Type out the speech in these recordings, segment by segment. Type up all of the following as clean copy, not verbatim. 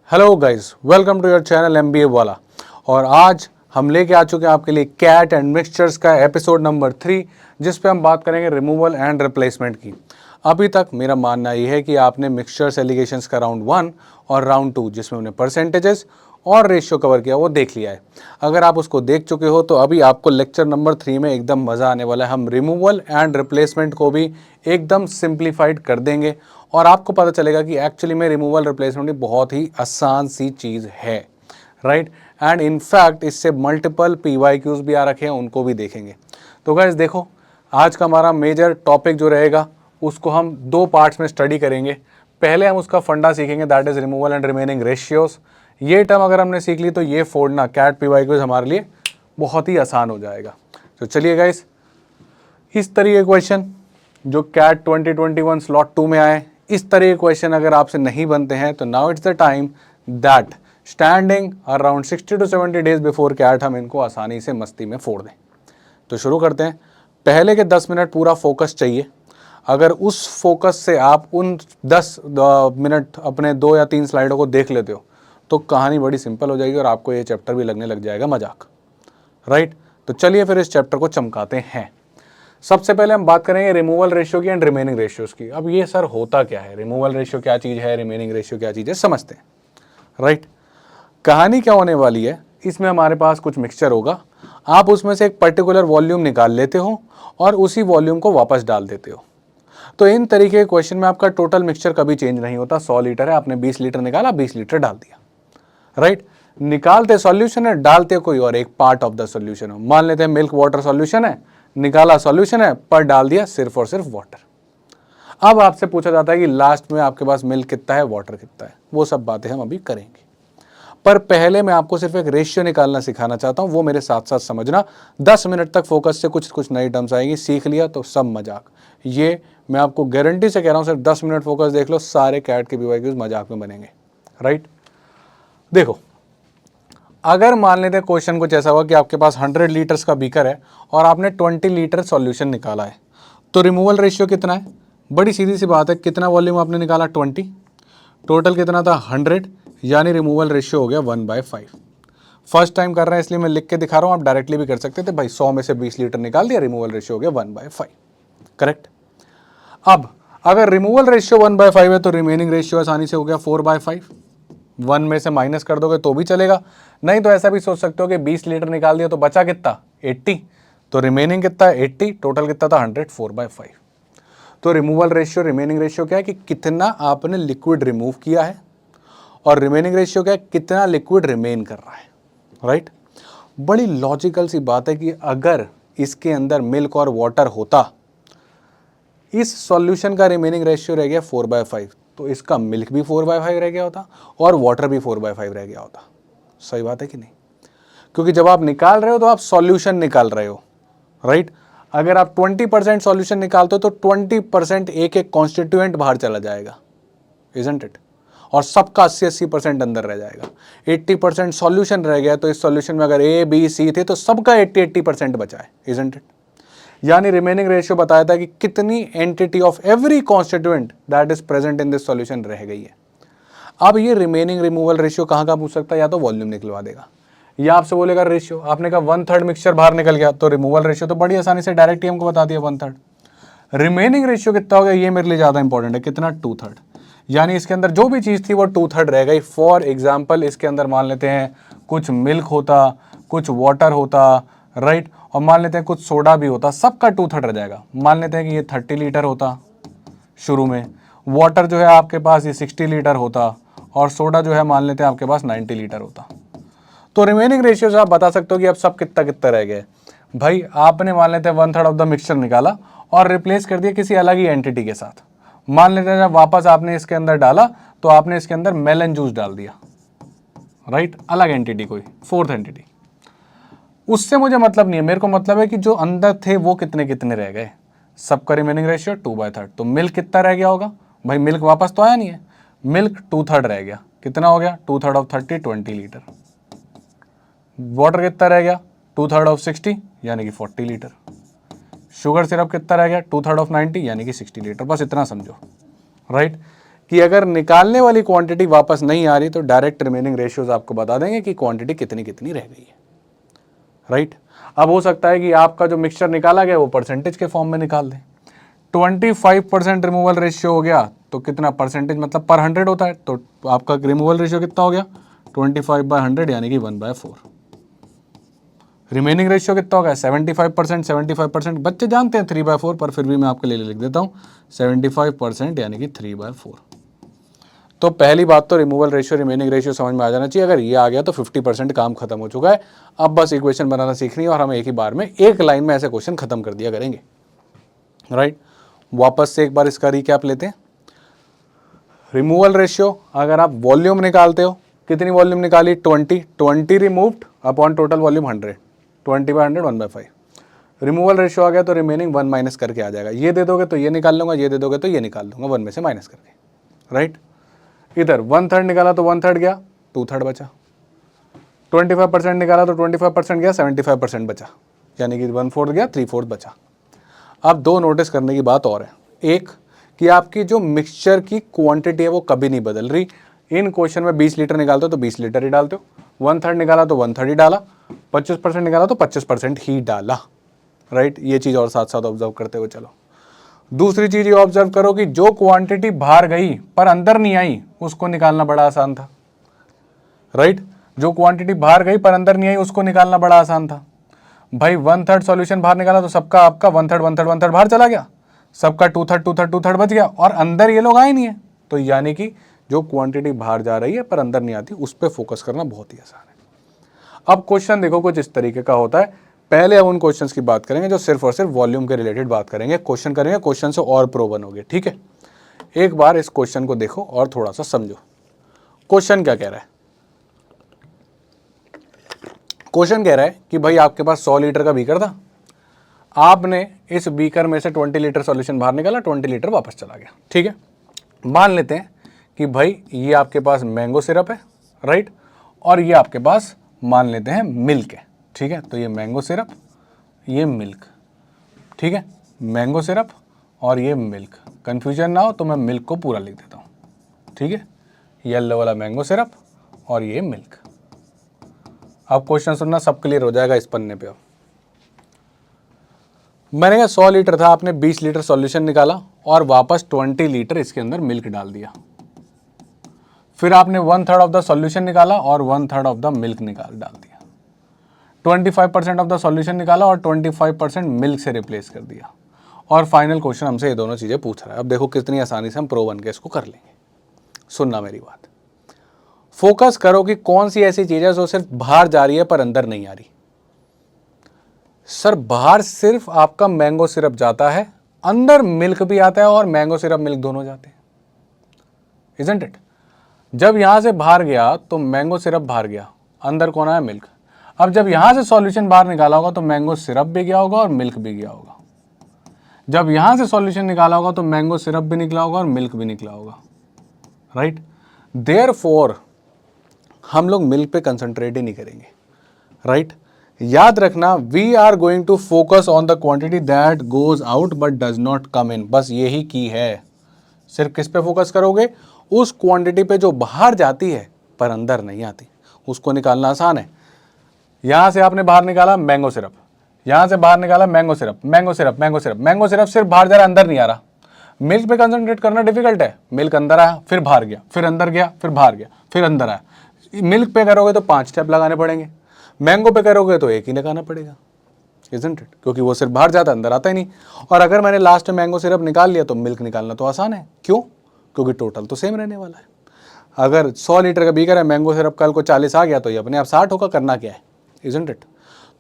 Hello guys, welcome to your channel MBA वाला। और आज हम लेके आ चुके हैं आपके लिए कैट एंड मिक्सचर्स का एपिसोड नंबर 3, जिस पे हम बात करेंगे रिमूवल एंड रिप्लेसमेंट की। अभी तक मेरा मानना ये है कि आपने मिक्सचर्स एलिगेशंस का राउंड 1 और राउंड 2, जिसमें हमने परसेंटेजेस और रेशियो कवर किया, वो देख लिया है। अगर आप उसको देख चुके हो तो अभी आपको लेक्चर नंबर 3 में एकदम मज़ा आने वाला है। हम रिमूवल एंड रिप्लेसमेंट को भी एकदम सिंप्लीफाइड कर देंगे और आपको पता चलेगा कि एक्चुअली में रिमूवल रिप्लेसमेंट बहुत ही आसान सी चीज़ है, राइट। एंड इनफैक्ट इससे मल्टीपल PYQs भी आ रखे हैं, उनको भी देखेंगे। तो गाइस देखो, आज का हमारा मेजर टॉपिक जो रहेगा उसको हम 2 पार्ट्स में स्टडी करेंगे। पहले हम उसका फंडा सीखेंगे, that is removal and remaining ratios. ये टर्म अगर हमने सीख ली तो ये फोड़ना कैट PYQs हमारे लिए बहुत ही आसान हो जाएगा। तो चलिए गाइस, इस तरह के क्वेश्चन जो कैट 2021 स्लॉट 2 में आए, इस तरह के क्वेश्चन अगर आपसे नहीं बनते हैं तो now it's the time that standing around 60 to 70 days before CAT हम इनको आसानी से मस्ती में फोड़ दें। तो शुरू करते हैं। पहले के 10 मिनट पूरा फोकस चाहिए। अगर उस फोकस से आप उन 10 मिनट अपने 2 या 3 स्लाइडों को देख लेते हो तो कहानी बड़ी सिंपल हो जाएगी और आपको ये चैप्टर भी लगने लग जाएगा मजाक, राइट। तो चलिए फिर इस चैप्टर को चमकाते हैं। सबसे पहले हम बात करेंगे रिमूवल रेशियो की एंड रिमेनिंग रेशियोज की। अब ये सर होता क्या है, रिमूवल रेशियो क्या चीज़ है, रिमेनिंग रेशियो क्या चीज़ है, समझते हैं, राइट। कहानी क्या होने वाली है, इसमें हमारे पास कुछ मिक्सचर होगा। आप उसमें से एक पर्टिकुलर वॉल्यूम निकाल लेते हो और उसी वॉल्यूम को वापस डाल देते हो। तो इन तरीके के क्वेश्चन में आपका टोटल मिक्सचर कभी चेंज नहीं होता। 100 लीटर है, आपने 20 लीटर निकाला, 20 लीटर डाल दिया, राइट। निकालते सॉल्यूशन है, डालते कोई और एक पार्ट ऑफ द सॉल्यूशन हो। मान लेते हैं मिल्क वाटर सॉल्यूशन है, निकाला सॉल्यूशन है, पर डाल दिया सिर्फ और सिर्फ वाटर। अब आपसे पूछा जाता है कि लास्ट में आपके पास मिल्क कितना है, वाटर कितना है। वो सब बातें हम अभी करेंगे, पर पहले मैं आपको सिर्फ एक रेशियो निकालना सिखाना चाहता हूं, वो मेरे साथ साथ समझना। 10 मिनट तक फोकस से कुछ नई टर्म्स आएंगी, सीख लिया तो सब मजाक। ये मैं आपको गारंटी से कह रहा हूं, सिर्फ 10 मिनट फोकस देख लो, सारे कैट के PYQs मजाक में बनेंगे, राइट। देखो, अगर मान लेते हैं क्वेश्चन कुछ ऐसा हुआ कि आपके पास 100 लीटर्स का बीकर है और आपने 20 लीटर सॉल्यूशन निकाला है, तो रिमूवल रेशियो कितना है? बड़ी सीधी सी बात है, कितना वॉल्यूम आपने निकाला? 20, टोटल कितना था? 100, यानी रिमूवल रेशियो हो गया 1/5। फर्स्ट टाइम कर रहे हैं इसलिए मैं लिख के दिखा रहा हूँ, आप डायरेक्टली भी कर सकते थे भाई। 100 में से 20 लीटर निकाल दिया, रिमूवल रेशियो हो गया 1/5, करेक्ट। अब अगर रिमूवल रेशियो 1/5 है तो रिमेनिंग रेशियो आसानी से हो गया 4/5। 1 में से माइनस कर दोगे तो भी चलेगा, नहीं तो ऐसा भी सोच सकते हो कि 20 लीटर निकाल दिया तो बचा कितना? 80, तो रिमेनिंग कितना है? 80, टोटल कितना था? 100, 4/5। तो रिमूवल रेशियो, रिमेनिंग रेशियो क्या है कि कितना आपने लिक्विड रिमूव किया है, और रिमेनिंग रेशियो क्या है, कितना लिक्विड रिमेन कर रहा है, राइट। बड़ी लॉजिकल सी बात है कि अगर इसके अंदर मिल्क और वाटर होता, इस सॉल्यूशन का रिमेनिंग रेशियो रह गया 4/5, तो इसका मिल्क भी 4/5 रह गया होता और वाटर भी 4/5 रह गया होता। सही बात है कि नहीं? क्योंकि जब आप निकाल रहे हो तो आप सॉल्यूशन निकाल रहे हो, राइट। अगर आप 20% सॉल्यूशन निकालते हो तो 20% एक एक कॉन्स्टिट्यूएंट बाहर चला जाएगा, इजंट इट, और सबका 80% अंदर रह जाएगा। 80% सॉल्यूशन रह गया, तो इस सॉल्यूशन में अगर A, B, C थे तो सबका 80% बचा है, इजंट इट। यानी रिमेनिंग रेशियो बताया था कि कितनी entity of every constituent that is present in this solution रह गई है। अब ये रिमेनिंग रिमूवल रेशियो कहाँ का पूछ सकता है? या तो वॉल्यूम निकलवा देगा, या आपसे बोलेगा रेशियो। आपने कहा 1/3 मिक्सचर बाहर निकल गया, तो रिमूवल रेशियो तो बड़ी आसानी से डायरेक्ट ही हमको बता दिया 1/3। रिमेनिंग रेशियो कितना हो गया, ये मेरे लिए ज़्यादा इंपॉर्टेंट है, कितना? 2/3। यानी इसके अंदर जो भी चीज़ थी वो 2/3 रह गई। फॉर एग्जाम्पल इसके अंदर मान लेते हैं कुछ मिल्क होता, कुछ वाटर होता, राइट, और मान लेते हैं कुछ सोडा भी होता, सबका 2/3 रह जाएगा। मान लेते हैं कि ये 30 लीटर होता शुरू में, वाटर जो है आपके पास ये 60 लीटर होता, और सोडा जो है मान लेते हैं आपके पास 90 लीटर होता। तो रिमेनिंग रेशियो से आप बता सकते हो कि अब सब कितना कितना रह गया। भाई आपने मान लेते हैं 1/3 ऑफ द मिक्सचर निकाला और रिप्लेस कर दिया किसी अलग ही एंटिटी के साथ। मान लेते हैं जब वापस आपने इसके अंदर डाला तो आपने इसके अंदर मेलन जूस डाल दिया, राइट, अलग एंटिटी, कोई फोर्थ एंटिटी। उससे मुझे मतलब नहीं है, मेरे को मतलब है कि जो अंदर थे वो कितने कितने रह गए। सबका रिमेनिंग रेशियो 2/3। तो मिल्क कितना रह गया होगा? भाई मिल्क वापस तो आया नहीं है, मिल्क 2/3 रह गया। कितना हो गया? 2/3 ऑफ 30, 20 लीटर। वाटर कितना रह गया? 2/3 ऑफ 60, यानी कि 40 लीटर। शुगर सिरप कितना रह गया? 2/3 ऑफ 90, यानी कि 60 लीटर। बस इतना समझो, राइट। कि अगर निकालने वाली क्वांटिटी वापस नहीं आ रही तो डायरेक्ट रिमेनिंग रेशियोज आपको बता देंगे कि क्वांटिटी कितनी कितनी रह गई है, राइट। अब हो सकता है कि आपका जो मिक्सचर निकाला गया वो परसेंटेज के फॉर्म में निकाल दें। 25% रिमूवल रेशियो हो गया तो कितना परसेंटेज, मतलब पर 100 होता है, तो आपका रिमूवल रेशियो कितना हो गया 25/100 यानी कि 1/4। रिमेनिंग रेशियो कितना होगा 75%। 75% बच्चे जानते हैं 3/4, पर फिर भी मैं आपके लिए लिख देता हूँ 75% यानी कि 3/4। तो पहली बात तो रिमूवल रेशियो रिमेनिंग रेशियो समझ में आ जाना चाहिए। अगर ये आ गया तो 50% काम खत्म हो चुका है। अब बस इक्वेशन बनाना सीखनी है और हम एक ही बार में एक लाइन में ऐसे क्वेश्चन खत्म कर दिया करेंगे, राइट। वापस से एक बार इसका रिकैप लेते हैं। रिमूवल रेशियो, अगर आप वॉल्यूम निकालते हो, कितनी वॉल्यूम निकाली 20 removed upon total volume 100, 20/100 1/5। Removal ratio आ गया तो रिमेनिंग 1 माइनस करके आ जाएगा। ये दे दोगे तो ये निकाल लूंगा, ये दे दोगे तो ये निकाल दूंगा 1 में से माइनस करके, राइट। इधर 1/3 निकाला तो 1/3 गया, 2/3 बचा। 25% निकाला तो 25% गया, 75% बचा, यानी कि 1/4 गया, 3/4 बचा। अब दो नोटिस करने की बात और है। एक कि आपकी जो मिक्सचर की क्वांटिटी है वो कभी नहीं बदल रही। इन क्वेश्चन में 20 लीटर निकालते हो तो 20 लीटर ही डालते हो, 1/3 निकाला तो 1/3 ही डाला, 25% निकाला तो 25% ही डाला, राइट। ये चीज़ और साथ साथ ऑब्जर्व करते हुए चलो। दूसरी चीज़ ये ऑब्जर्व करो कि जो क्वांटिटी बाहर गई पर अंदर नहीं आई उसको निकालना बड़ा आसान था, राइट। जो क्वांटिटी बाहर गई पर अंदर नहीं आई उसको निकालना बड़ा आसान था। भाई 1/3 सॉल्यूशन बाहर निकाला तो सबका आपका 1/3 1/3 1/3 बाहर चला गया, सबका 2/3 2/3 2/3 बच गया, और अंदर ये लोग आए नहीं है। तो यानी कि जो क्वांटिटी बाहर जा रही है पर अंदर नहीं आती उस पर फोकस करना बहुत ही आसान है। अब क्वेश्चन देखो कुछ इस तरीके का होता है। पहले हम उन क्वेश्चंस की बात करेंगे जो सिर्फ और सिर्फ वॉल्यूम के रिलेटेड बात करेंगे, क्वेश्चन करेंगे, क्वेश्चन से और प्रो बनोगे, ठीक है। एक बार इस क्वेश्चन को देखो और थोड़ा सा समझो। क्वेश्चन क्या कह रहा है? क्वेश्चन कह रहा है कि भाई आपके पास 100 लीटर का बीकर था, आपने इस बीकर में से 20 लीटर सॉल्यूशन बाहर निकाला, 20 लीटर वापस चला गया, ठीक है। मान लेते हैं कि भाई ये आपके पास मैंगो सिरप है, राइट, और ये आपके पास मान लेते हैं मिल्क है, ठीक है। तो ये मैंगो सिरप, ये मिल्क, ठीक है, मैंगो सिरप और ये मिल्क। कन्फ्यूजन ना हो तो मैं मिल्क को पूरा लिख देता हूँ, ठीक है। येलो वाला मैंगो सिरप और ये मिल्क। अब क्वेश्चन सुनना, सब क्लियर हो जाएगा इस पन्ने पे। मैंने कहा 100 लीटर था, आपने 20 लीटर सॉल्यूशन निकाला और वापस 20 लीटर इसके अंदर मिल्क डाल दिया। फिर आपने 1/3 ऑफ द सॉल्यूशन निकाला और 1/3 ऑफ द मिल्क डाल दिया। 25% ऑफ द सॉल्यूशन निकाला और 25% मिल्क से रिप्लेस कर दिया। और फाइनल क्वेश्चन हमसे ये दोनों चीज़ें पूछ रहा है। अब देखो कितनी आसानी से हम प्रो बन के इसको कर लेंगे। सुनना मेरी बात, फोकस करो कि कौन सी ऐसी चीज़ है जो सिर्फ बाहर जा रही है पर अंदर नहीं आ रही। सर बाहर सिर्फ आपका मैंगो सिरप जाता है, अंदर मिल्क भी आता है और मैंगो सिरप मिल्क दोनों जाते हैं, इजंट इट। जब यहां से बाहर गया तो मैंगो सिरप बाहर गया, अंदर कौन आया मिल्क। अब जब यहां से सॉल्यूशन बाहर निकाला होगा तो मैंगो सिरप भी गया होगा और मिल्क भी गया होगा। जब यहां से सॉल्यूशन निकाला होगा तो मैंगो सिरप भी निकला होगा और मिल्क भी निकला होगा, राइट। देयरफॉर हम लोग मिल्क पे कंसंट्रेट ही नहीं करेंगे, राइट। याद रखना, we are going to focus on the quantity that goes out but does not come in. बस यही की है। सिर्फ किस पे फोकस करोगे? उस क्वांटिटी पे जो बाहर जाती है पर अंदर नहीं आती, उसको निकालना आसान है। यहां से आपने बाहर निकाला मैंगो सिरप, यहां से बाहर निकाला mango syrup, mango syrup, mango syrup, mango syrup सिर्फ बाहर जा रहा है, अंदर नहीं आ रहा। मिल्क पे कंसंट्रेट करना डिफिकल्ट है। मिल्क अंदर आया, फिर बाहर गया, फिर अंदर गया, फिर बाहर गया, फिर अंदर आया। मिल्क पे करोगे तो 5 स्टेप लगाने पड़ेंगे, मैंगो पे करोगे तो एक ही लगाना पड़ेगा, इजंट इट, क्योंकि वो सिर्फ बाहर जाता है, अंदर आता ही नहीं। और अगर मैंने लास्ट में मैंगो सिरप निकाल लिया तो मिल्क निकालना तो आसान है। क्यों? क्योंकि टोटल तो सेम रहने वाला है। अगर 100 लीटर का बीकर है, मैंगो सिरप कल को 40 आ गया तो ये अपने आप 60 होगा। करना क्या है, इजंट इट।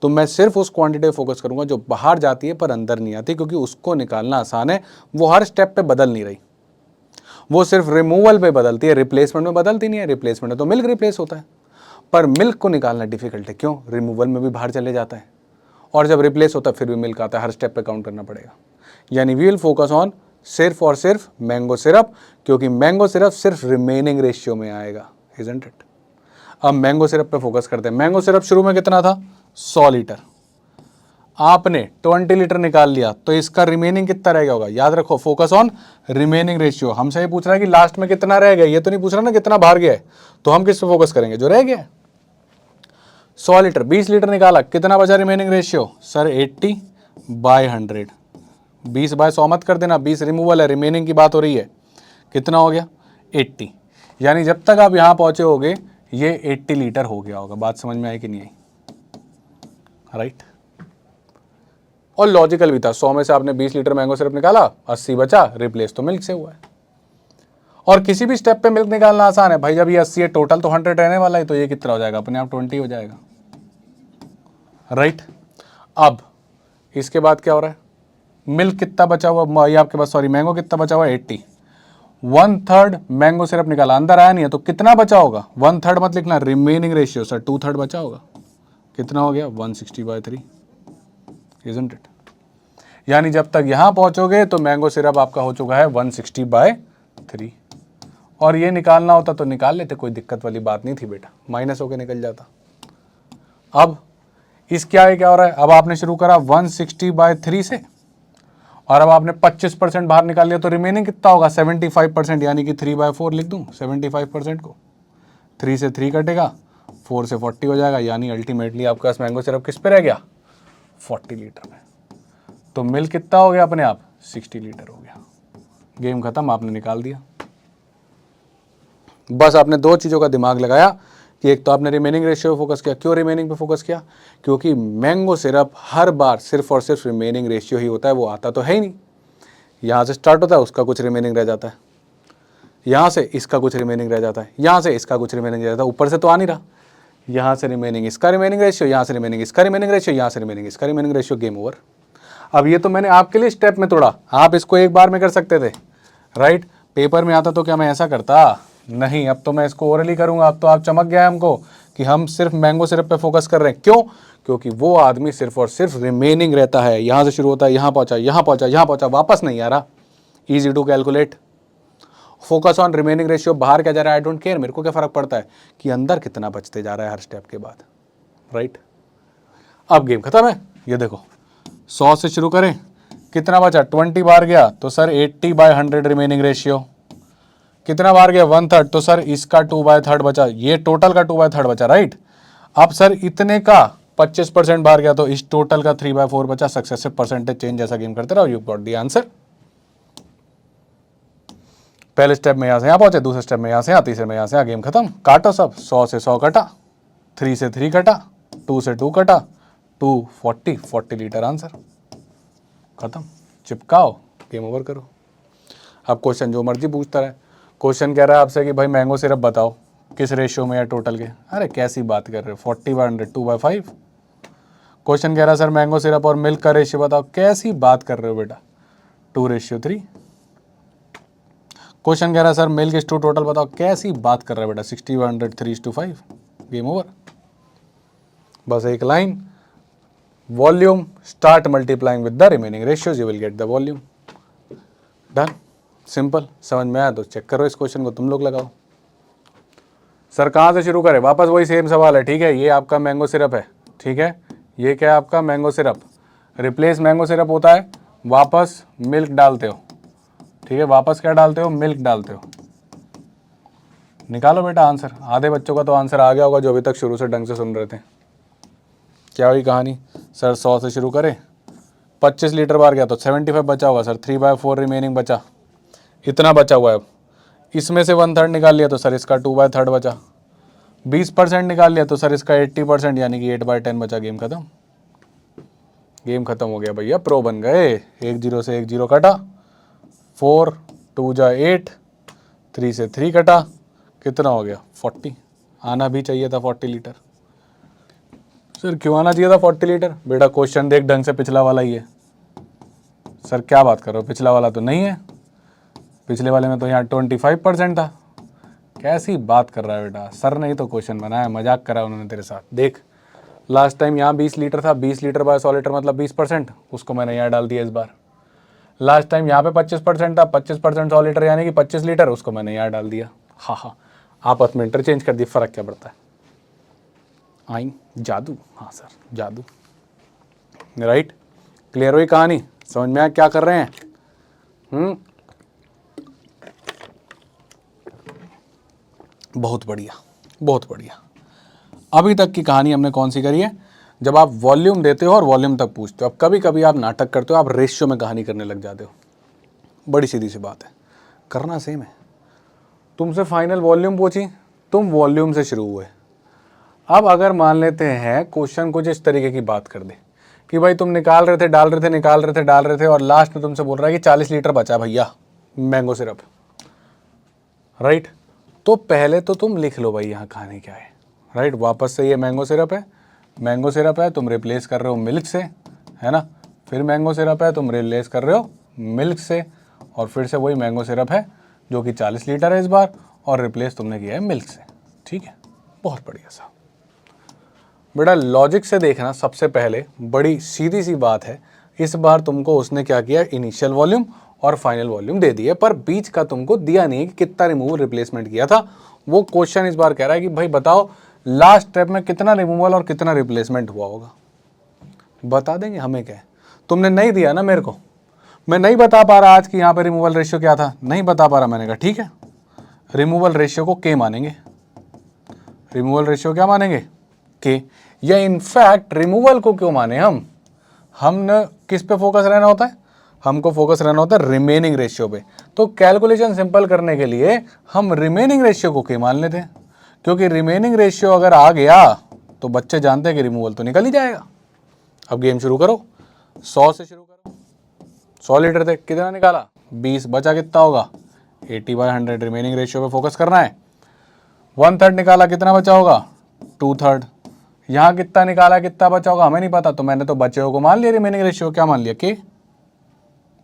तो मैं सिर्फ उस क्वांटिटी पे फोकस करूंगा जो बाहर जाती है पर अंदर नहीं आती, क्योंकि उसको निकालना आसान है। वो हर स्टेप पे बदल नहीं रही, वो सिर्फ रिमूवल पे बदलती है, रिप्लेसमेंट में बदलती नहीं है। रिप्लेसमेंट में तो मिल्क रिप्लेस होता है, पर मिल्क को निकालना डिफिकल्ट है। क्यों? रिमूवल में भी बाहर चले जाता है और जब रिप्लेस होता है फिर भी मिल्क आता है, हर स्टेप पे काउंट करना पड़ेगा। यानी वी विल फोकस ऑन सिर्फ और सिर्फ मैंगो सिरप, क्योंकि मैंगो सिरप सिर्फ रिमेनिंग रेशियो में आएगा, इजंट इट। अब मैंगो सिरप पे फोकस करते हैं। मैंगो सिरप शुरू में कितना था? 100 लीटर। आपने 20 लीटर निकाल लिया तो इसका रिमेनिंग कितना रह गया होगा। याद रखो, फोकस ऑन रिमेनिंग रेशियो। हमसे ये पूछ रहा है कि लास्ट में कितना रह गया, ये तो नहीं पूछ रहा ना कितना बाहर गया है। तो हम किस पे फोकस करेंगे, जो रह गया है। 100 लीटर, 20 लीटर निकाला, कितना बचा रिमेनिंग रेशियो सर 80/100। 20/100 मत कर देना, 20 रिमूवल है, रिमेनिंग की बात हो रही है। कितना हो गया 80। यानी जब तक आप यहां पहुंचे होगे ये 80 लीटर हो गया होगा। बात समझ में आई कि नहीं आई, राइट। और लॉजिकल भी था, 100 में से आपने 20 लीटर मैंगो सिरप निकाला, 80 बचा, रिप्लेस तो मिल्क से हुआ है। और किसी भी स्टेप पे मिल्क निकालना आसान है भाई। जब ये 80 है, टोटल तो 100 रहने वाला है, तो ये कितना हो जाएगा, अपने आप 20 हो जाएगा, राइट। अब इसके बाद क्या हो रहा है, मिल्क कितना बचा हुआ, ये आपके पास सॉरी मैंगो कितना बचा हुआ है 80। 1/3 मैंगो सिरप निकाला, अंदर आया नहीं है, तो कितना बचा होगा, 1/3 मत लिखना, रिमेनिंग रेशियो सर 2/3 बचा होगा। कितना हो गया 160/3, इजंट इट। यानी जब तक यहां पहुंचोगे तो मैंगो सिरप आपका हो चुका है 160/3। और ये निकालना होता तो निकाल लेते, कोई दिक्कत वाली बात नहीं थी बेटा, माइनस होके निकल जाता। अब इस क्या है, क्या हो रहा है, अब आपने शुरू करा 160/3 से, और अब आपने 25% बाहर निकाल लिया, तो रिमेनिंग कितना होगा 75%, यानी कि 3/4 लिख दूं 75% को। 3 से 3 कटेगा, 4 से 40 हो जाएगा, यानी अल्टीमेटली आपके पास मैंगो सिरप किस पे रह गया 40 लीटर में। तो मिल्क कितना हो गया अपने आप 60 लीटर हो गया। गेम खत्म, आपने निकाल दिया। बस आपने दो चीज़ों का दिमाग लगाया कि एक तो आपने रिमेनिंग रेशियो पे फोकस किया। क्यों रिमेनिंग पे फोकस किया, क्योंकि मैंगो सिरप हर बार सिर्फ और सिर्फ रिमेनिंग रेशियो ही होता है, वो आता तो है ही नहीं। यहाँ से स्टार्ट होता है, उसका कुछ रिमेनिंग रह जाता है, यहाँ से इसका कुछ रिमेनिंग रह जाता है, यहाँ से इसका कुछ रिमेनिंग रह जाता है, ऊपर से तो आ नहीं रहा। यहाँ से रिमेनिंग इसका रिमेनिंग रेशियो, यहाँ से रिमेनिंग इसका रिमेनिंग रेशियो, यहाँ से रिमेनिंग इसका रिमेनिंग रेशियो, गेम ओवर। अब ये तो मैंने आपके लिए स्टेप में तोड़ा, आप इसको एक बार में कर सकते थे, राइट। पेपर में आता तो क्या मैं ऐसा करता, नहीं। अब तो मैं इसको ओरली करूंगा। अब तो आप चमक गया है हमको कि हम सिर्फ मैंगो सिरप पे फोकस कर रहे हैं। क्यों, क्योंकि वो आदमी सिर्फ और सिर्फ रिमेनिंग रहता है, यहाँ से शुरू होता है, यहाँ पहुँचा, यहाँ पहुँचा, यहाँ पहुँचा, वापस नहीं आ रहा। Easy to calculate, focus on remaining ratio. बाहर क्या जा रहा है आई डोंट केयर, मेरे को क्या फ़र्क पड़ता है कि अंदर कितना बचते जा रहा है हर स्टेप के बाद, राइट। अब गेम खत्म है। ये देखो 100 से शुरू करें, कितना बचा 20 बार गया, तो सर 80/100 रिमेनिंग रेशियो। कितना बार गया 1/3, तो सर इसका 2/3 बचा, ये टोटल का 2/3 बचा, राइट। अब सर इतने का 25% बाहर गया, तो इस टोटल का 3/4 बचा। सक्सेसिव परसेंटेज चेंज जैसा गेम करते रहो, यू गॉट द आंसर। पहले स्टेप में यहाँ से यहाँ पहुंचे, दूसरे स्टेप में यहाँ से यहाँ, तीसरे में यहाँ से यहाँ, गेम खत्म। काटो सब, 100 से 100 कटा, 3 से 3 कटा, 2 से 2 कटा, 40 लीटर आंसर खत्म। चिपकाओ, गेम ओवर करो। अब क्वेश्चन जो मर्जी पूछता रहे। क्वेश्चन कह रहा है आपसे कि भाई मैंगो सिरप बताओ किस रेशियो में है टोटल के। अरे कैसी बात कर रहे हो, 40/100 2/5। क्वेश्चन कह रहा है सर मैंगो सिरप और मिल्क का रेशियो बताओ। कैसी बात कर रहे हो बेटा, 2:3। क्वेश्चन कह रहा है sir milk is to total बताओ। कैसी बात कर रहा है बेटा, 60/100 3:5। Game over. बस एक line, volume start multiplying with the remaining ratios, you will get the volume. Done, simple. समझ में आया तो चेक करो इस क्वेश्चन को, तुम लोग लगाओ। सर कहाँ से शुरू करें, वापस वही सेम सवाल है, ठीक है। ये आपका मैंगो सिरप है, ठीक है। ये क्या है आपका mango syrup. Replace mango syrup होता है वापस मिल्क डालते हो, ठीक है। वापस क्या डालते हो, मिल्क डालते हो। निकालो बेटा आंसर। आधे बच्चों का तो आंसर आ गया होगा जो अभी तक शुरू से ढंग से सुन रहे थे। क्या हुई कहानी, सर 100 से शुरू करें, 25 लीटर बार गया तो 75 बचा होगा सर, 3/4 रिमेनिंग बचा, इतना बचा हुआ है। अब इसमें से 1/3 निकाल लिया तो सर इसका 2/3 बचा। 20% निकाल लिया तो सर इसका 80%, यानी कि 8/10 बचा। गेम खत्म, गेम खत्म हो गया भैया, प्रो बन गए। 1 0 से 1 0 कटा, 4 2 जा 8, 3 से 3 कटा, कितना हो गया 40। आना भी चाहिए था 40 लीटर। सर क्यों आना चाहिए था 40 लीटर, बेटा क्वेश्चन देख ढंग से, पिछला वाला ही है। सर क्या बात कर रहे हो, पिछला वाला तो नहीं है, पिछले वाले में तो यहाँ 25% था। कैसी बात कर रहा है बेटा, सर ने ही तो क्वेश्चन बनाया, मजाक करा उन्होंने तेरे साथ। देख लास्ट टाइम यहाँ 20 लीटर था, 20 लीटर बाय 100 लीटर मतलब 20%, उसको मैंने यहाँ डाल दिया इस बार। लास्ट टाइम यहाँ पे 25% था, 25% 100 लीटर यानी कि 25 लीटर, उसको मैंने यहाँ डाल दिया। हाँ हाँ, आपस में इंटरचेंज कर दी, फ़र्क क्या पड़ता है। आई जादू, हाँ सर जादू। राइट। क्लियर हुई कहानी? समझ में आया क्या कर रहे हैं? बहुत बढ़िया, बहुत बढ़िया। अभी तक की कहानी हमने कौन सी करी है? जब आप वॉल्यूम देते हो और वॉल्यूम तक पूछते हो। अब कभी कभी आप नाटक करते हो, आप रेशियो में कहानी करने लग जाते हो। बड़ी सीधी सी बात है, करना सेम है। तुमसे फाइनल वॉल्यूम पूछी, तुम वॉल्यूम से शुरू हुए। अब अगर मान लेते हैं क्वेश्चन कुछ इस तरीके की बात कर दे कि भाई तुम निकाल रहे थे, डाल रहे थे, निकाल रहे थे, डाल रहे थे, और लास्ट में तुमसे बोल रहा है कि 40 लीटर बचा भैया मैंगो सिरप, राइट। तो पहले तो तुम लिख लो भाई यहाँ कहानी क्या है, राइट। वापस से ये मैंगो सिरप है, मैंगो सिरप है, तुम रिप्लेस कर रहे हो मिल्क से, है ना। फिर मैंगो सिरप है, तुम रिप्लेस कर रहे हो मिल्क से, और फिर से वही मैंगो सिरप है जो कि 40 लीटर है इस बार, और रिप्लेस तुमने किया है मिल्क से। ठीक है, बहुत बढ़िया सा। बेटा लॉजिक से देखना, सबसे पहले बड़ी सीधी सी बात है, इस बार तुमको उसने क्या किया, इनिशियल वॉल्यूम और फाइनल वॉल्यूम दे दिए, पर बीच का तुमको दिया नहीं कि कितना रिमूवल रिप्लेसमेंट किया था। वो क्वेश्चन इस बार कह रहा है कि भाई बताओ लास्ट स्टेप में कितना रिमूवल और कितना रिप्लेसमेंट हुआ होगा। बता देंगे, हमें क्या है। तुमने नहीं दिया ना मेरे को, मैं नहीं बता पा रहा आज कि यहाँ पे रिमूवल रेशियो क्या था, नहीं बता पा रहा। मैंने कहा ठीक है, रिमूवल रेशियो को के मानेंगे। रिमूवल रेशियो क्या मानेंगे? के। या इनफैक्ट रिमूवल को क्यों माने हम न किस पे फोकस रहना होता है, हमको फोकस रहना होता है रिमेनिंग रेशियो पे। तो कैलकुलेशन सिंपल करने के लिए हम रिमेनिंग रेशियो को के मान लेते हैं, क्योंकि रिमेनिंग रेशियो अगर आ गया तो बच्चे जानते हैं कि रिमूवल तो निकल ही जाएगा। अब गेम शुरू करो, 100 से शुरू करो। 100 लीटर थे, कितना निकाला? 20, बचा कितना होगा? 80/100। रिमेनिंग रेशियो पे फोकस करना है। 1/3 निकाला, कितना बचा होगा? 2/3। यहाँ कितना निकाला, कितना बचा होगा हमें नहीं पता, तो मैंने तो बचे को मान लिया रिमेनिंग रेशियो। क्या मान लिया? के।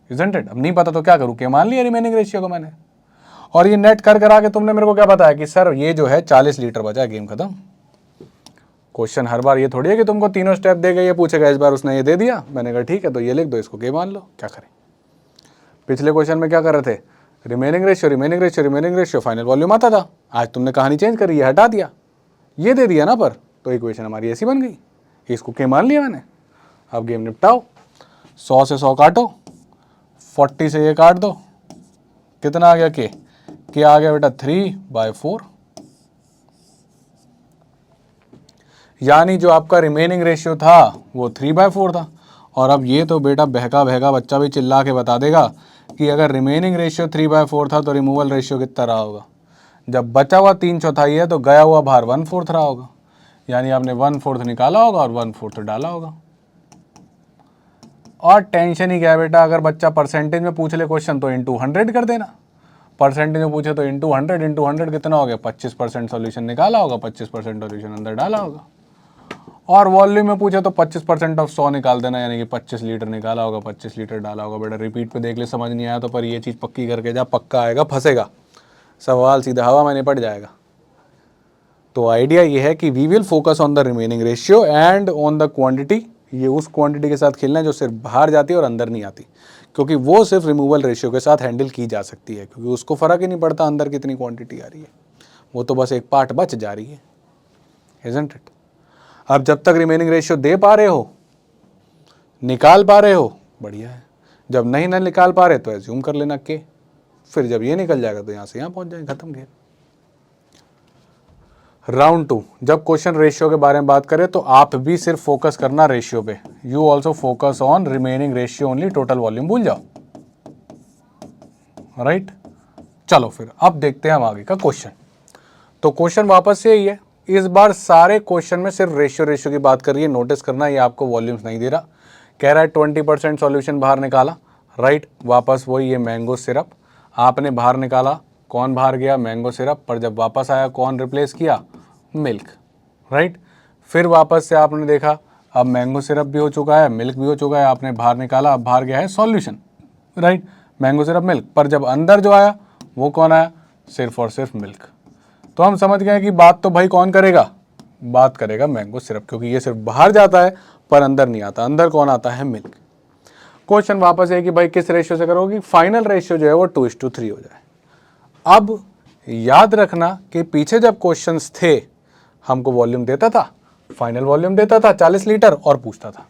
Isn't it? अब नहीं पता तो क्या करूँ, के मान लिया रिमेनिंग रेशियो को मैंने। और ये नेट कर करा के तुमने मेरे को क्या बताया कि सर ये जो है 40 लीटर बचा, गेम खत्म। क्वेश्चन हर बार ये थोड़ी है कि तुमको तीनों स्टेप देगा, ये पूछेगा। इस बार उसने ये दे दिया, मैंने कहा ठीक है, तो ये लिख दो, इसको के मान लो, क्या करें। पिछले क्वेश्चन में क्या कर रहे थे? Remaining ratio, remaining ratio, remaining ratio, final volume आता था। आज तुमने कहानी चेंज करी, ये हटा दिया, ये दे दिया ना, पर तो इक्वेशन हमारी ऐसी बन गई, इसको के मान लिया मैंने। अब गेम निपटाओ, 100 से 100 काटो, 40 से ये काट दो, कितना आ गया? के आ गया बेटा 3/4। यानी जो आपका रिमेनिंग रेशियो था वो 3/4 था। और अब ये तो बेटा बहका बहका बच्चा भी चिल्ला के बता देगा कि अगर रिमेनिंग रेशियो 3/4 था तो रिमूवल रेशियो कितना रहा होगा। जब बचा हुआ 3/4 है तो गया हुआ बाहर 1/4 रहा होगा। यानी आपने 1/4 निकाला होगा और 1/4 डाला होगा। और टेंशन ही क्या है बेटा, अगर बच्चा परसेंटेज में पूछ ले क्वेश्चन तो इंटू 100 कर देना। परसेंटेज में पूछे तो इंटू 100 कितना हो गया? 25% सोल्यूशन निकाला होगा, 25% सोल्यूशन अंदर डाला होगा। और वॉल्यूम में पूछे तो 25% ऑफ 100 निकाल देना, यानी कि 25 लीटर निकाला होगा, 25 लीटर डाला होगा। बेटा रिपीट पे देख ले, समझ नहीं आया तो पर ये चीज़ पक्की करके जा, पक्का आएगा, फंसेगा सवाल, सीधा हवा में निपट जाएगा। तो आइडिया ये है कि we will focus on the remaining ratio and on the quantity. ये उस क्वांटिटी के साथ खेलना है जो सिर्फ बाहर जाती है और अंदर नहीं आती, क्योंकि वो सिर्फ रिमूवल रेशियो के साथ हैंडल की जा सकती है, क्योंकि उसको फ़र्क ही नहीं पड़ता अंदर कितनी क्वांटिटी आ रही है, वो तो बस एक पार्ट बच जा रही है, इजंट इट। अब जब तक रिमेनिंग रेशियो दे पा रहे हो, निकाल पा रहे हो, बढ़िया है। जब नहीं ना निकाल पा रहे तो एज्यूम कर लेना के, फिर जब ये निकल जाएगा तो यहाँ से यहाँ पहुँच जाएंगे, खत्म गेम। राउंड 2, जब क्वेश्चन रेशियो के बारे में बात करें तो आप भी सिर्फ फोकस करना रेशियो पे। You also focus on remaining ratio only, total volume भूल जाओ, राइट। चलो फिर अब देखते हैं हम आगे का क्वेश्चन। तो क्वेश्चन वापस से यही है, इस बार सारे क्वेश्चन में सिर्फ रेशियो की बात कर रही है। नोटिस करना ये आपको वॉल्यूम्स नहीं दे रहा। कह रहा है 20% सॉल्यूशन बाहर निकाला, राइट। वापस वही ये मैंगो सिरप आपने बाहर निकाला, कौन बाहर गया? Mango syrup. पर जब वापस आया कौन रिप्लेस किया? Milk, right. फिर वापस से आपने देखा अब मैंगो सिरप भी हो चुका है, मिल्क भी हो चुका है, आपने बाहर निकाला, अब बाहर गया है solution, right. Mango syrup, milk. पर जब अंदर जो आया वो कौन आया? सिर्फ और सिर्फ मिल्क। तो हम समझ गए कि बात तो भाई कौन करेगा? बात करेगा मैंगो सिरप, क्योंकि ये सिर्फ बाहर जाता है पर अंदर नहीं आता। अंदर कौन आता है? मिल्क। क्वेश्चन वापस है कि भाई किस रेशियो से करोगे? फाइनल रेशियो जो है वो 2:3 हो जाए। अब याद रखना कि पीछे जब क्वेश्चंस थे हमको वॉल्यूम देता था, फाइनल वॉल्यूम देता था 40 लीटर और पूछता था।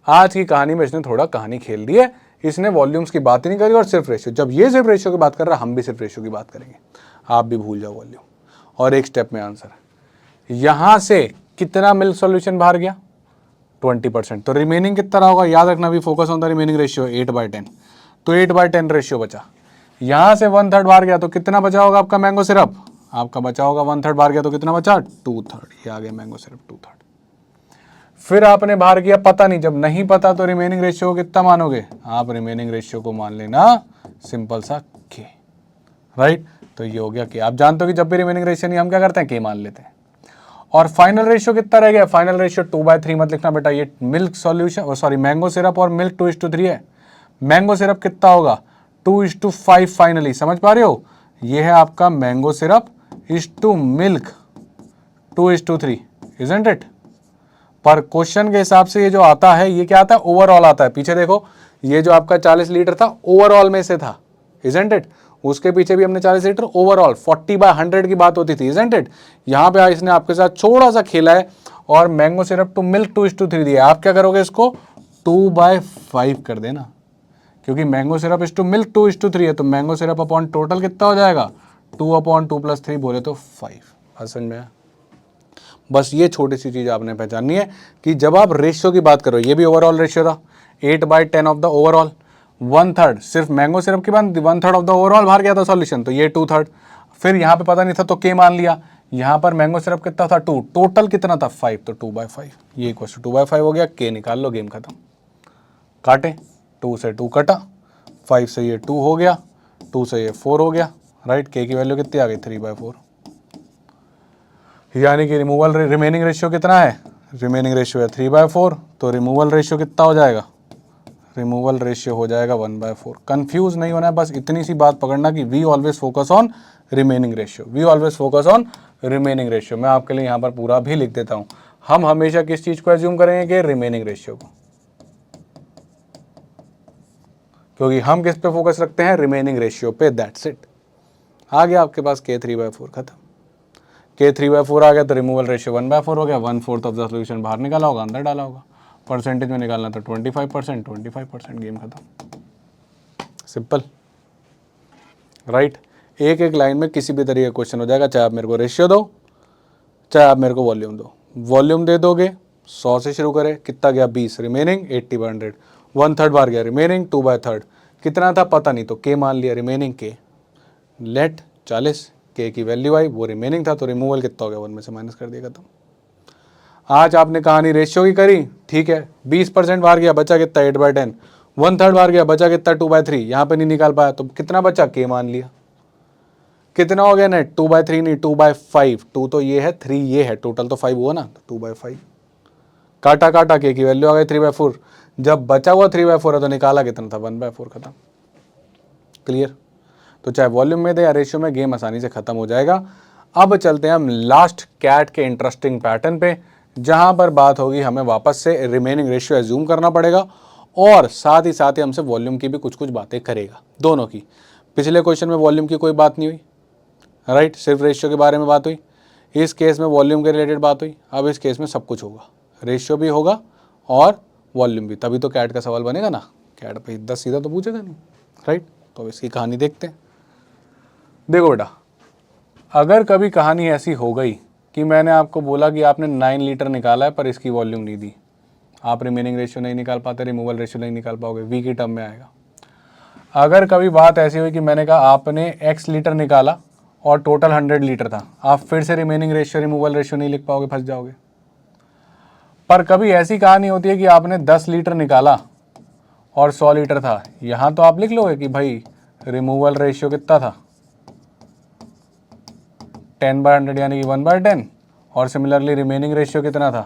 आज की कहानी में इसने थोड़ा कहानी खेल दी है, इसने वॉल्यूम्स की बात ही नहीं करी और सिर्फ रेशियो। जब ये सिर्फ रेशियो की बात कर रहा है, हम भी सिर्फ रेशियो की बात करेंगे, आप भी भूल जाओ वॉल्यूम। और एक स्टेप में आंसर, यहां से कितना मिल्क सॉल्यूशन बाहर गया, 20%। तो रिमेनिंग कितना रहा होगा, याद रखना, भी focus on the remaining ratio, 8/10। तो 8/10 रेशियो बचा। यहां से 1/3 बाहर गया तो कितना बचा होगा आपका मैंगो सिरप, आपका बचा होगा 1/3 बाहर गया तो कितना बचा, 2/3। ये आ गया मैंगो सिरप 2/3। फिर आपने बाहर किया, पता नहीं, जब नहीं पता तो रिमेनिंग रेशियो को कितना मानोगे आप, रिमेनिंग रेशियो को मान लेना सिंपल सा के, राइट। तो ये हो गया कि आप जानते हो कि जब भी रिमेनिंग रेशियो नहीं, हम क्या करते हैं, के मान लेते हैं। और फाइनल रेशियो कितना रह गया, फाइनल रेशियो 2/3 मत लिखना बेटा, ये milk solution, sorry mango syrup और मिल्क 2:3 है। मैंगो सिरप कितना होगा, 2:5 फाइनली, समझ पा रहे हो। ये है आपका mango syrup is to milk 2:3, isn't it. पर क्वेश्चन के हिसाब से ये जो आता है, ये क्या आता है, ओवरऑल आता है। पीछे देखो, ये जो आपका 40 लीटर था ओवरऑल में से था, इजंट इट। उसके पीछे भी हमने 40 लीटर ओवरऑल 40/100 की बात होती थी, इजंट इट। यहाँ पे इसने आपके साथ थोड़ा सा खेला है और मैंगो सिरप टू मिल्क 2:3 दिया। आप क्या करोगे, इसको 2/5 कर देना, क्योंकि mango syrup is to milk 2:3 है। तो मैंगो सिरप अपॉन टोटल कितना हो जाएगा, 2/2 + 3 बोले तो 5। समझ में आया। बस ये छोटी सी चीज़ आपने पहचाननी है कि जब आप रेशियो की बात करो, ये भी ओवरऑल रेशियो था, 8/10 ऑफ द ओवरऑल, 1/3 सिर्फ मैंगो सिरप के बाद 1/3 ऑफ द ओवरऑल बाहर गया था सॉल्यूशन, तो ये 2/3। फिर यहाँ पे पता नहीं था तो के मान लिया, यहाँ पर मैंगो सिरप कितना था, 2, टोटल कितना था 5, तो 2/5। ये इक्वल टू 2/5 हो गया, के निकाल लो, गेम खत्म। काटे, 2 से 2 कटा, 5 से ये 2 हो गया, 2 से ये 4 हो गया, राइट। के की वैल्यू कितनी आ गई, 3/4। यानी कि रिमूवल रिमेनिंग रेशियो कितना है, रिमेनिंग रेशियो है 3/4। तो रिमूवल रेशियो कितना हो जाएगा, रिमूवल रेशियो हो जाएगा 1/4। कंफ्यूज नहीं होना है, बस इतनी सी बात पकड़ना कि we always focus on remaining ratio, we always focus on remaining ratio. मैं आपके लिए यहाँ पर पूरा भी लिख देता हूँ। हम हमेशा किस चीज़ को एज्यूम करेंगे, कि रिमेनिंग रेशियो को, क्योंकि हम किस पे फोकस रखते हैं, रिमेनिंग रेशियो पे। That's it. आ गया आपके पास के 3/4, खत्म। के 3/4 आ गया तो रिमूवल रेशियो 1/4 हो गया। 1/4 ऑफ द सोल्यूशन बाहर निकाला होगा, अंदर डाला होगा। परसेंटेज में निकालना तो 25%, 25%, गेम खत्म। Simple, right. एक एक लाइन में किसी भी तरीके का क्वेश्चन हो जाएगा, चाहे आप मेरे को रेशियो दो, चाहे आप मेरे को वॉल्यूम दो। वॉल्यूम दे दोगे 100 से शुरू करें, कितना गया 20, रिमेनिंग 80/100, 1/3 बार गया, रिमेनिंग 2/3। कितना था पता नहीं, तो के मान लिया, रिमेनिंग के, लेट 40, के की वैल्यू आई, वो रिमेनिंग था, तो रिमूवल कितना हो गया, 1 में से माइनस कर दिया, खत्म। आज आपने कहानी रेशियो की करी, ठीक है, 20% बाहर गया, बचा कितना 8/10, 1/3 बाहर गया, बचा कितना 2/3, यहाँ पे नहीं निकाल पाया तो कितना बचा, के मान लिया। कितना हो गया नेट, 2/3 नहीं 2/5, 2 तो ये है, 3 ये है, टोटल तो 5 हुआ ना, तो 2/5। काटा काटा, के की वैल्यू आ गई 3/4। जब बचा हुआ 3/4 है तो निकाला कितना था, 1/4, खत्म। क्लियर। तो चाहे वॉल्यूम में दे या रेशियो में, गेम आसानी से खत्म हो जाएगा। अब चलते हैं हम लास्ट कैट के इंटरेस्टिंग पैटर्न पे, जहां पर बात होगी हमें वापस से रिमेनिंग रेशियो एज्यूम करना पड़ेगा और साथ ही हमसे वॉल्यूम की भी कुछ कुछ बातें करेगा, दोनों की। पिछले क्वेश्चन में वॉल्यूम की कोई बात नहीं हुई, राइट, सिर्फ रेशियो के बारे में बात हुई। इस केस में वॉल्यूम के रिलेटेड बात हुई। अब इस केस में सब कुछ होगा, रेशियो भी होगा और वॉल्यूम भी, तभी तो कैट का सवाल बनेगा ना। कैट पे 10 सीधा तो पूछेगा नहीं, राइट। तो अब इसकी कहानी देखते हैं। देखो बेटा, अगर कभी कहानी ऐसी हो गई कि मैंने आपको बोला कि आपने 9 लीटर निकाला है पर इसकी वॉल्यूम नहीं दी, आप रिमेनिंग रेशियो नहीं निकाल पाते, रिमूवल रेशियो नहीं निकाल पाओगे, वी की टर्म में आएगा। अगर कभी बात ऐसी हुई कि मैंने कहा आपने x लीटर निकाला और टोटल 100 लीटर था, आप फिर से रिमेनिंग रेशियो रिमूवल रेशियो नहीं लिख पाओगे, फंस जाओगे। पर कभी ऐसी कहानी होती है कि आपने 10 लीटर निकाला और 100 लीटर था, यहाँ तो आप लिख लोगे कि भाई रिमूवल रेशियो कितना था, 10/100 यानी कि 1/10, और सिमिलरली रिमेनिंग रेशियो कितना था,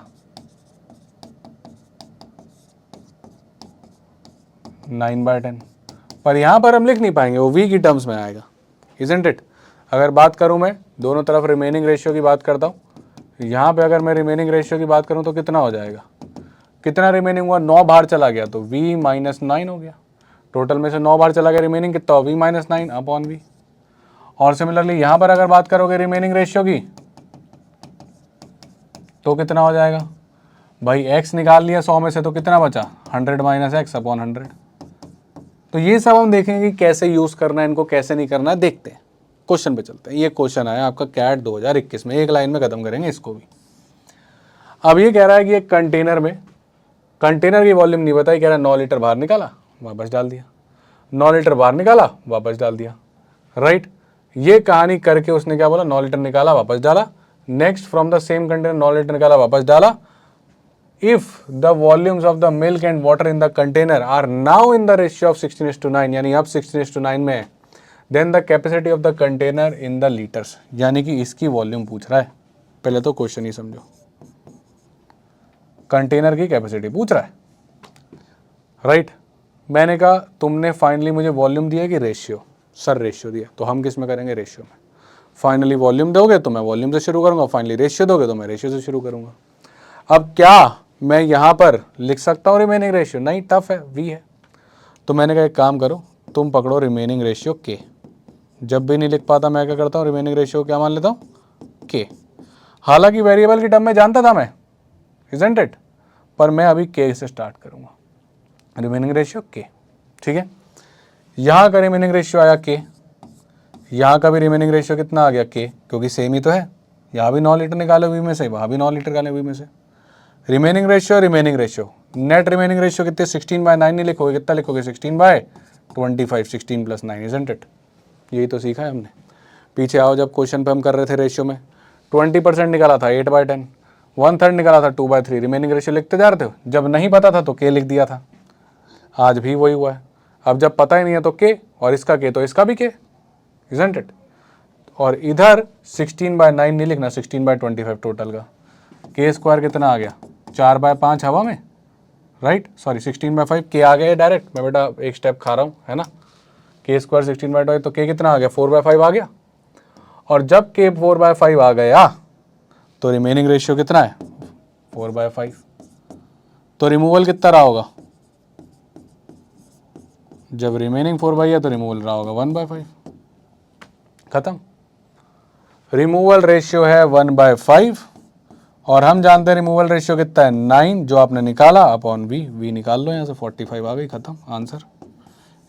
9/10। पर यहाँ पर हम लिख नहीं पाएंगे, वो वी की टर्म्स में आएगा, इजंट इट। अगर बात करूँ मैं दोनों तरफ रिमेनिंग रेशियो की बात करता हूँ, यहाँ पे अगर मैं रिमेनिंग रेशियो की बात करूँ तो कितना हो जाएगा, कितना रिमेनिंग हुआ, 9 बाहर चला गया तो v - 9 हो गया। टोटल में से 9 बाहर चला गया, रिमेनिंग कितना हो, v - 9 अपॉन v। और सिमिलरली यहाँ पर अगर बात करोगे रिमेनिंग रेशियो की तो कितना हो जाएगा, भाई x निकाल लिया 100 में से तो कितना बचा 100 माइनस एक्स अपॉन 100। तो ये सब हम देखेंगे कि कैसे यूज करना है इनको, कैसे नहीं करना है, देखते हैं। क्वेश्चन पे चलते हैं। ये क्वेश्चन आया आपका कैट 2021 में, एक लाइन में खत्म करेंगे इसको भी। अब ये कह रहा है कि एक कंटेनर में, कंटेनर की वॉल्यूम नहीं बताई, कह रहा है 9 लीटर बाहर निकाला वापस डाल दिया, 9 लीटर बाहर निकाला वापस डाल दिया, राइट। ये कहानी करके उसने क्या बोला, 9 लीटर निकाला वापस डाला। Next from the same container 9 litre निकाला वापस डाला। If the volumes of the milk and water in the container are now in the ratio of 16:9, यानी अब 16:9 में है, then the capacity of the container in the litres, यानी कि इसकी वॉल्यूम पूछ रहा है। पहले तो क्वेश्चन ही समझो, कंटेनर की कैपेसिटी पूछ रहा है, राइट। मैंने कहा तुमने फाइनली मुझे वॉल्यूम दिया कि रेशियो, सर रेशियो दिया, तो हम किस में करेंगे, रेशियो में। फाइनली वॉल्यूम दोगे तो मैं वॉल्यूम से शुरू करूंगा, फाइनली रेशियो दोगे तो मैं रेशियो से शुरू करूंगा। अब क्या मैं यहां पर लिख सकता हूं रिमेनिंग रेशियो, नहीं, टफ है, वी है। तो मैंने कहा एक काम करो, तुम पकड़ो रिमेनिंग रेशियो के। जब भी नहीं लिख पाता मैं क्या करता हूँ, रिमेनिंग रेशियो क्या मान लेता हूँ, के। हालांकि वेरिएबल की टर्म में जानता था मैं, इजंट इट, पर मैं अभी के से स्टार्ट करूंगा, रिमेनिंग रेशियो के, ठीक है। यहां का रिमेनिंग रेशियो आया के, यहां का भी रिमेनिंग रेशियो कितना आ गया के, क्योंकि सेम ही तो है। यहाँ भी 9 लीटर निकाले वी में से, वहां भी 9 लीटर निकाले वी में से। Remaining ratio, net remaining ratio कितने, 16/9 नहीं लिखोगे, कितना लिखोगे, 16/25, 16 + 9, इजंट इट। यही तो सीखा है हमने। पीछे आओ, जब क्वेश्चन पे हम कर रहे थे रेशियो में 20% निकाला था 8/10, 1/3 निकाला था 2/3, रिमेनिंग रेशियो लिखते जा रहे थे। जब नहीं पता था तो के लिख दिया था, आज भी वही हुआ है। अब जब पता ही नहीं है तो के, और इसका के तो इसका भी के, इजंट इट। और इधर 16/9 नहीं लिखना, 16/25 टोटल का। के स्क्वायर कितना आ गया, 4/5 हवा में, राइट, सॉरी 16/5, के आ गया डायरेक्ट, मैं बेटा एक स्टेप खा रहा हूँ, है ना। के स्क्वायर 16/5, तो के कितना आ गया, 4/5 आ गया। और जब के 4/5 आ गया तो रिमेनिंग रेशियो कितना है, 4/5। तो रिमूवल कितना रहा होगा, जब रिमेनिंग 4/5 है तो रिमूवल रहा होगा 1/5, खत्म। रिमूवल रेशियो है 1/5, और हम जानते हैं रिमूवल रेशियो कितना है, 9, जो आपने निकाला अपॉन वी निकाल लो, यहाँ से 45 आ गई, खत्म आंसर।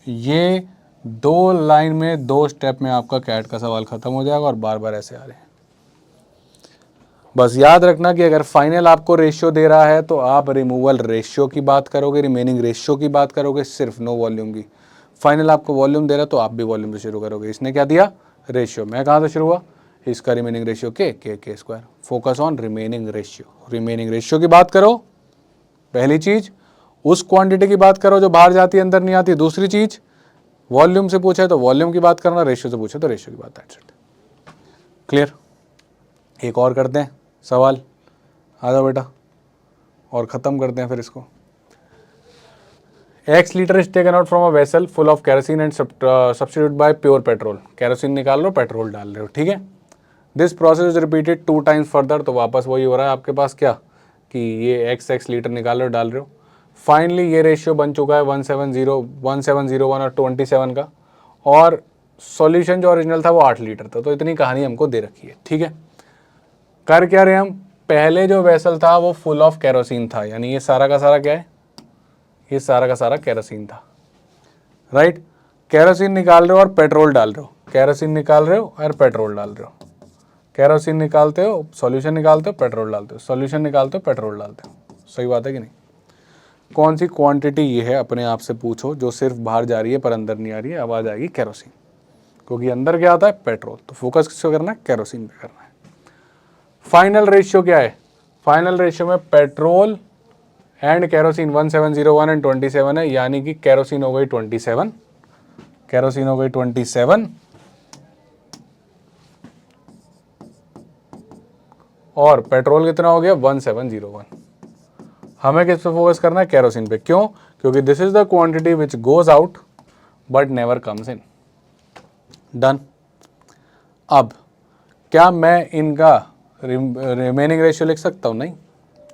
ये 2 लाइन में 2 स्टेप में आपका कैट का सवाल खत्म हो जाएगा, और बार बार ऐसे आ रहे हैं। बस याद रखना कि अगर फाइनल आपको रेशियो दे रहा है तो आप रिमूवल रेशियो की बात करोगे, रिमेनिंग रेशियो की बात करोगे, सिर्फ नो वॉल्यूम की। फाइनल आपको वॉल्यूम दे रहा है तो आप भी वॉल्यूम से शुरू करोगे। इसने क्या दिया, रेशियो, मैं कहाँ से शुरू हुआ, इसका रिमेनिंग रेशियो के square. Focus on remaining ratio, remaining ratio की बात करो, पहली चीज। उस क्वांटिटी की बात करो जो बाहर जाती है अंदर नहीं आती। दूसरी चीज, वॉल्यूम से पूछा है तो वॉल्यूम की बात करना, रेशियो से पूछे तो रेशियो की बात, दैट्स इट। क्लियर। एक और करते हैं सवाल, आ जाओ बेटा, और ख़त्म करते हैं फिर इसको। X litre is taken out from a vessel full of kerosene and substitute by pure petrol. Kerosene निकाल लो, पेट्रोल डाल रहे हो, ठीक है। This process is repeated 2 times further, तो वापस वही हो रहा है आपके पास क्या, कि ये x लीटर निकाल रहे हो, डाल रहे हो। फाइनली ये रेशियो बन चुका है 1701 और 27 का, और सॉल्यूशन जो ओरिजिनल था वो 8 लीटर था। तो इतनी कहानी हमको दे रखी है, ठीक है। कर क्या रहे हम, पहले जो वेसल था वो फुल ऑफ केरोसिन था, यानी ये सारा का सारा क्या है, ये सारा का सारा केरोसिन था, राइट। केरोसिन निकाल रहे हो और पेट्रोल डाल रहे हो, केरोसिन निकाल रहे हो और पेट्रोल डाल रहे हो, केरोसिन निकालते हो, सॉल्यूशन निकालते हो, पेट्रोल डालते हो, सॉल्यूशन निकालते हो, पेट्रोल डालते हो। सही बात है कि नहीं। कौन सी क्वांटिटी ये है अपने आप से पूछो जो सिर्फ बाहर जा रही है पर अंदर नहीं आ रही है, अब आ जाएगी केरोसिन, क्योंकि अंदर क्या आता है, पेट्रोल। तो फोकस किस पे करना है, केरोसिन पे करना है। फाइनल रेशियो क्या है, फाइनल रेशियो में पेट्रोल एंड केरोसिन 1701 एंड 27 है, यानी कि केरोसिन हो गई 27, केरोसिन हो गई 27, और पेट्रोल कितना हो गया 1701। हमें किस पे फोकस करना है, केरोसिन पे। क्यों, क्योंकि this is the quantity which goes out but never comes in. Done. अब क्या मैं इनका रिमेनिंग रेशियो लिख सकता हूँ, नहीं,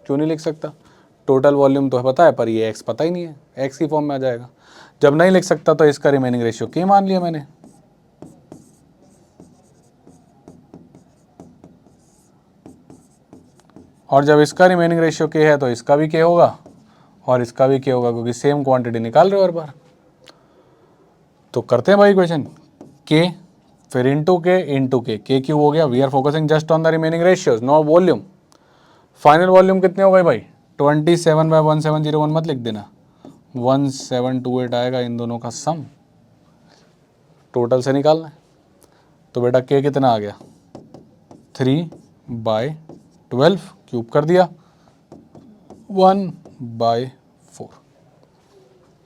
क्यों नहीं लिख सकता। टोटल वॉल्यूम तो पता है पर ये एक्स पता ही नहीं है, एक्स की फॉर्म में आ जाएगा। जब नहीं लिख सकता तो इसका रिमेनिंग रेशियो के मान लिया मैंने। और जब इसका रिमेनिंग रेशियो के है तो इसका भी के होगा और इसका भी के होगा, क्योंकि सेम क्वांटिटी निकाल रहे हो हर बार। तो करते हैं भाई इक्वेशन, के फिर इंटू के क्यू हो गया। We are focusing just on the remaining ratios, no volume. Final volume कितने हो गए भाई? 27/1701 मत लिख देना, 1728 आएगा इन दोनों का सम, टोटल से निकालना है। तो बेटा के कितना आ गया? 3/12 क्यूब कर दिया 1/4,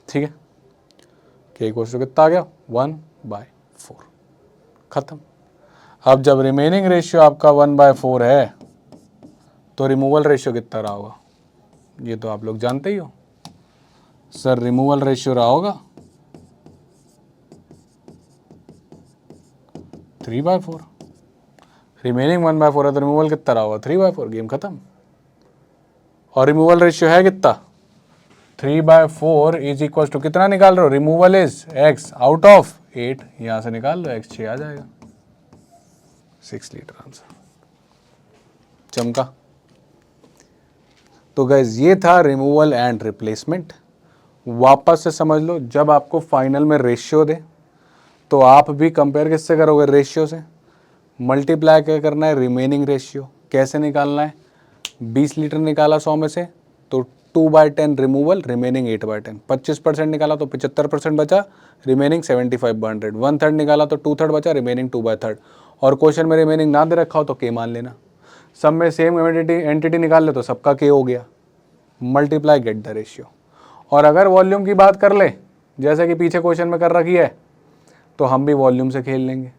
ठीक है। के इक्वल टू कितना आ गया? 1/4, खत्म। अब जब रिमेनिंग रेशियो आपका 1/4 है तो रिमूवल रेशियो कितना रहा होगा? ये तो आप लोग जानते ही हो सर, रिमूवल रेशियो रहा होगा 3/4। रिमेनिंग 1/4 है तो रिमूवल कितना रहा होगा? 3/4, गेम खत्म। और रिमूवल रेशियो है कितना? 3/4 इज इक्वल टू कितना निकाल रहे हो? Removal is x out of 8, यहां से निकाल लो, x 6 आ जाएगा, 6 लीटर आंसर। चमका। तो गाइज ये था रिमूवल एंड रिप्लेसमेंट। वापस से समझ लो, जब आपको फाइनल में रेशियो दे तो आप भी कंपेयर किससे करोगे? रेशियो से। मल्टीप्लाई क्या करना है? Remaining ratio. कैसे निकालना है? 20 लीटर निकाला 100 में से तो 2/10 रिमूवल, रिमेनिंग 8/10। 25% निकाला तो 75% बचा, रिमेनिंग 75/100। 1/3 निकाला तो 2/3 बचा, रिमेनिंग 2/3। और क्वेश्चन में रिमेनिंग ना दे रखा हो तो के मान लेना। सब में सेम एंटिटी निकाल ले तो सबका के हो गया। Multiply get the ratio. और अगर वॉल्यूम की बात कर ले, जैसे कि पीछे क्वेश्चन में कर रखी है, तो हम भी वॉल्यूम से खेल लेंगे।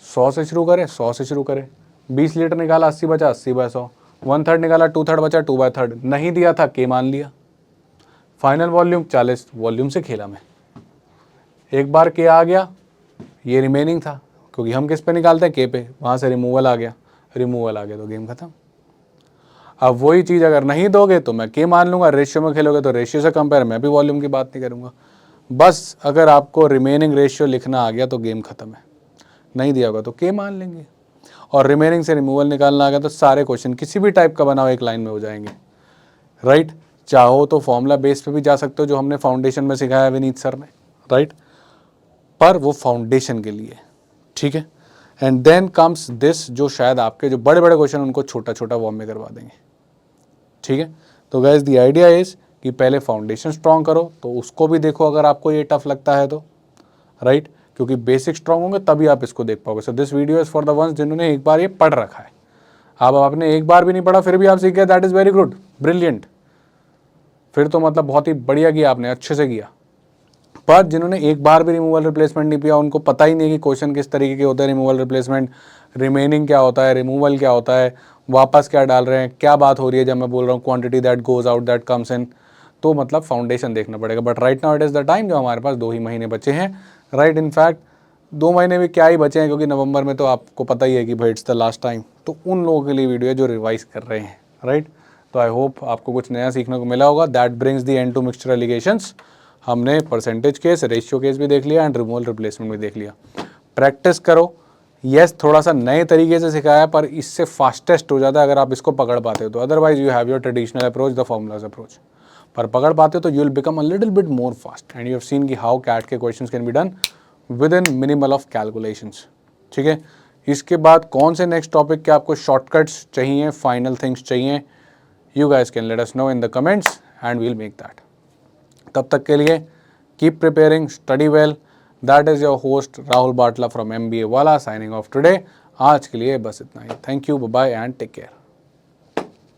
100 से शुरू करें, 100 से शुरू करें। 20 लीटर निकाला 80 बचा, 80/100। 1/3 निकाला 2/3 बचा, 2/3। नहीं दिया था के मान लिया। फाइनल वॉल्यूम 40, वॉल्यूम से खेला मैं। एक बार के आ गया, ये रिमेनिंग था, क्योंकि हम किस पे निकालते हैं? के पे। वहाँ से रिमूवल आ गया, रिमूवल आ गया तो गेम खत्म। अब वही चीज़ अगर नहीं दोगे तो मैं के मान लूँगा, रेशियो में खेलोगे तो रेशियो से कंपेयर, मैं भी वॉल्यूम की बात नहीं करूँगा। बस अगर आपको रिमेनिंग रेशियो लिखना आ गया तो गेम खत्म है, नहीं दिया होगा तो के मान लेंगे। और रिमेनिंग से रिमूवल निकालना आ गया तो सारे क्वेश्चन किसी भी टाइप का बनाओ एक लाइन में हो जाएंगे, राइट। चाहो तो फॉर्मूला बेस पे भी जा सकते हो, जो हमने फाउंडेशन में सिखाया विनीत सर ने, राइट, पर वो फाउंडेशन के लिए, ठीक है। एंड देन कम्स दिस, जो शायद आपके जो बड़े बड़े क्वेश्चन उनको छोटा छोटा फॉर्म में करवा देंगे, ठीक है। तो गाइस द आइडिया इज कि पहले फाउंडेशन स्ट्रॉन्ग करो, तो उसको भी देखो अगर आपको ये टफ लगता है तो, राइट, क्योंकि बेसिक स्ट्रॉन्ग होंगे तभी आप इसको देख पाओगे। So this video is for the ones जिन्होंने एक बार ये पढ़ रखा है। अब आपने एक बार भी नहीं पढ़ा फिर भी आप सीख गए, that is very good, brilliant. फिर तो मतलब बहुत ही बढ़िया किया आपने, अच्छे से किया। पर जिन्होंने एक बार भी रिमूवल रिप्लेसमेंट नहीं किया, उनको पता ही नहीं कि क्वेश्चन किस तरीके के होते हैं, रिमूवल रिप्लेसमेंट, रिमेनिंग क्या होता है, रिमूवल क्या होता है, वापस क्या डाल रहे हैं, क्या बात हो रही है जब मैं बोल रहा हूँ quantity that goes out that comes in, तो मतलब फाउंडेशन देखना पड़ेगा। But right now it is the time, जो हमारे पास 2 ही महीने बचे हैं, राइट। इनफैक्ट 2 महीने भी क्या ही बचे हैं, क्योंकि नवंबर में तो आपको पता ही है कि भाई इट्स द लास्ट टाइम। तो उन लोगों के लिए वीडियो है जो रिवाइज कर रहे हैं, राइट। तो आई होप आपको कुछ नया सीखने को मिला होगा। That brings the end to mixture alligations. हमने परसेंटेज केस, रेशियो केस भी देख लिया एंड रिमूवल रिप्लेसमेंट भी देख लिया। प्रैक्टिस करो। यस, थोड़ा सा नए तरीके से सिखाया, पर इससे फास्टेस्ट हो जाता है अगर आप इसको पकड़ पाते हो तो। Otherwise you have your traditional approach, the formulas approach, पर पकड़ पाते हो तो you will become a little bit more fast. And you have seen कि हाउ कैट के questions can be done with in minimal of calculations, ठीक है। इसके बाद कौन से नेक्स्ट टॉपिक के आपको शॉर्टकट्स चाहिए, फाइनल थिंग्स चाहिए, you guys can let us know in the comments and we'll make that. तब तक के लिए keep preparing, study well. That is your host Rahul Batla from MBA वाला, साइनिंग ऑफ टुडे। आज के लिए बस इतना ही। Thank you, bye bye and take care.